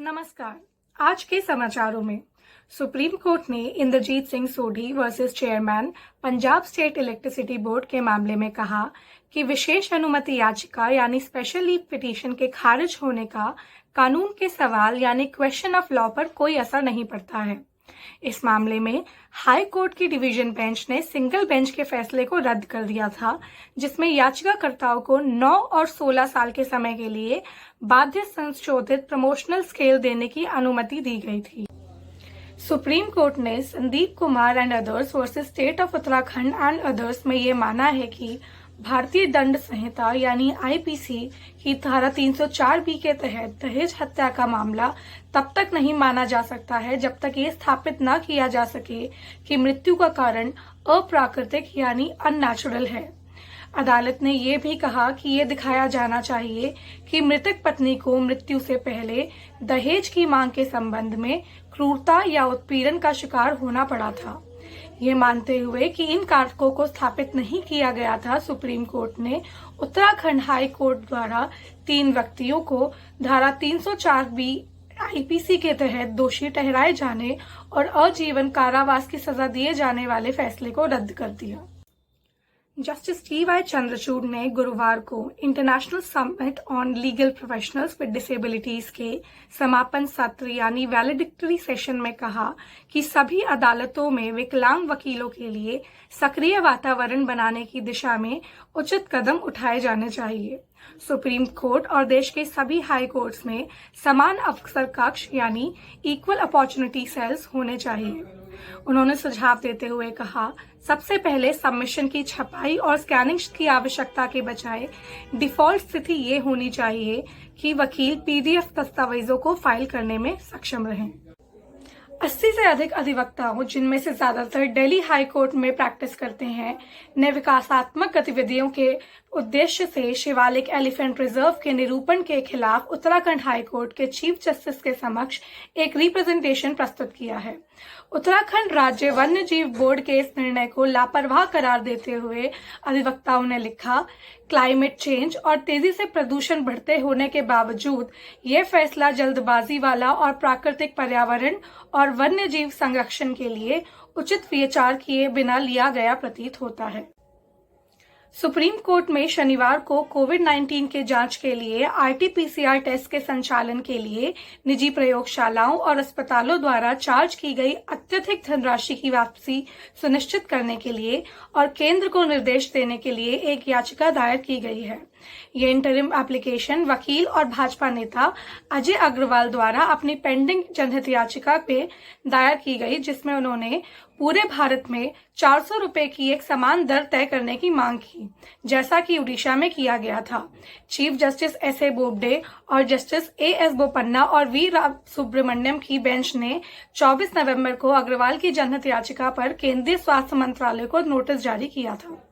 नमस्कार। आज के समाचारों में सुप्रीम कोर्ट ने Indrajit Singh Sodhi versus chairman Punjab state electricity board के मामले में कहा कि विशेष अनुमति याचिका यानी स्पेशल लीव पिटीशन के खारिज होने का कानून के सवाल यानी क्वेश्चन ऑफ लॉ पर कोई असर नहीं पड़ता है। इस मामले में हाई कोर्ट की डिवीजन बेंच ने सिंगल बेंच के फैसले को रद्द कर दिया था, जिसमें याचिकाकर्ताओं को 9 और 16 साल के समय के लिए बाध्य संशोधित प्रमोशनल स्केल देने की अनुमति दी गई थी। सुप्रीम कोर्ट ने Sandeep Kumar and others versus state of Uttarakhand and others में ये माना है कि भारतीय दंड संहिता यानी आईपीसी की धारा 304 बी के तहत दहेज हत्या का मामला तब तक नहीं माना जा सकता है जब तक ये स्थापित न किया जा सके कि मृत्यु का कारण अप्राकृतिक यानी अननेचुरल है। अदालत ने ये भी कहा कि ये दिखाया जाना चाहिए कि मृतक पत्नी को मृत्यु से पहले दहेज की मांग के संबंध में क्रूरता या उत्पीड़न का शिकार होना पड़ा था। ये मानते हुए कि इन कारकों को स्थापित नहीं किया गया था, सुप्रीम कोर्ट ने उत्तराखंड हाई कोर्ट द्वारा 3 व्यक्तियों को धारा 304 बी आईपीसी के तहत दोषी ठहराए जाने और आजीवन कारावास की सजा दिए जाने वाले फैसले को रद्द कर दिया। जस्टिस टी.वाई. चंद्रचूड़ ने गुरुवार को international summit on legal professionals with disabilities के समापन सत्र यानी वैलिडिक्टरी सेशन में कहा कि सभी अदालतों में विकलांग वकीलों के लिए सक्रिय वातावरण बनाने की दिशा में उचित कदम उठाए जाने चाहिए। सुप्रीम कोर्ट और देश के सभी हाई कोर्ट्स में समान अवसर कक्ष यानी इक्वल अपॉर्चुनिटी सेल्स होने चाहिए। उन्होंने सुझाव देते हुए कहा, सबसे पहले सबमिशन की छपाई और स्कैनिंग की आवश्यकता के बजाय डिफॉल्ट स्थिति ये होनी चाहिए कि वकील पीडीएफ दस्तावेजों को फाइल करने में सक्षम रहें। 80 से अधिक अधिवक्ताओं, जिनमें से ज्यादातर दिल्ली हाई कोर्ट में प्रैक्टिस करते हैं, ने विकासात्मक गतिविधियों के उद्देश्य से शिवालिक एलिफेंट रिजर्व के निरूपण के खिलाफ उत्तराखंड हाई कोर्ट के चीफ जस्टिस के समक्ष एक रिप्रेजेंटेशन प्रस्तुत किया है। उत्तराखंड राज्य वन्य जीव बोर्ड के इस निर्णय को लापरवाह करार देते हुए अधिवक्ताओं ने लिखा, क्लाइमेट चेंज और तेजी से प्रदूषण बढ़ते होने के बावजूद ये फैसला जल्दबाजी वाला और प्राकृतिक पर्यावरण और वन्य जीव संरक्षण के लिए उचित विचार किए बिना लिया गया प्रतीत होता है। सुप्रीम कोर्ट में शनिवार को कोविड-19 के जांच के लिए आरटी-पीसीआर टेस्ट के संचालन के लिए निजी प्रयोगशालाओं और अस्पतालों द्वारा चार्ज की गई अत्यधिक धनराशि की वापसी सुनिश्चित करने के लिए और केंद्र को निर्देश देने के लिए एक याचिका दायर की गई है। ये इंटरिम एप्लीकेशन वकील और भाजपा नेता अजय अग्रवाल द्वारा अपनी पेंडिंग जनहित याचिका पे दायर की गई, जिसमें उन्होंने पूरे भारत में 400 रुपए की एक समान दर तय करने की मांग की, जैसा कि उड़ीसा में किया गया था। Chief justice एस.ए. बोबडे और जस्टिस ए.एस. बोपन्ना और वी. सुब्रमण्यम की बेंच ने 24 नवंबर को अग्रवाल की जनहित याचिका पर केंद्रीय स्वास्थ्य मंत्रालय को नोटिस जारी किया था।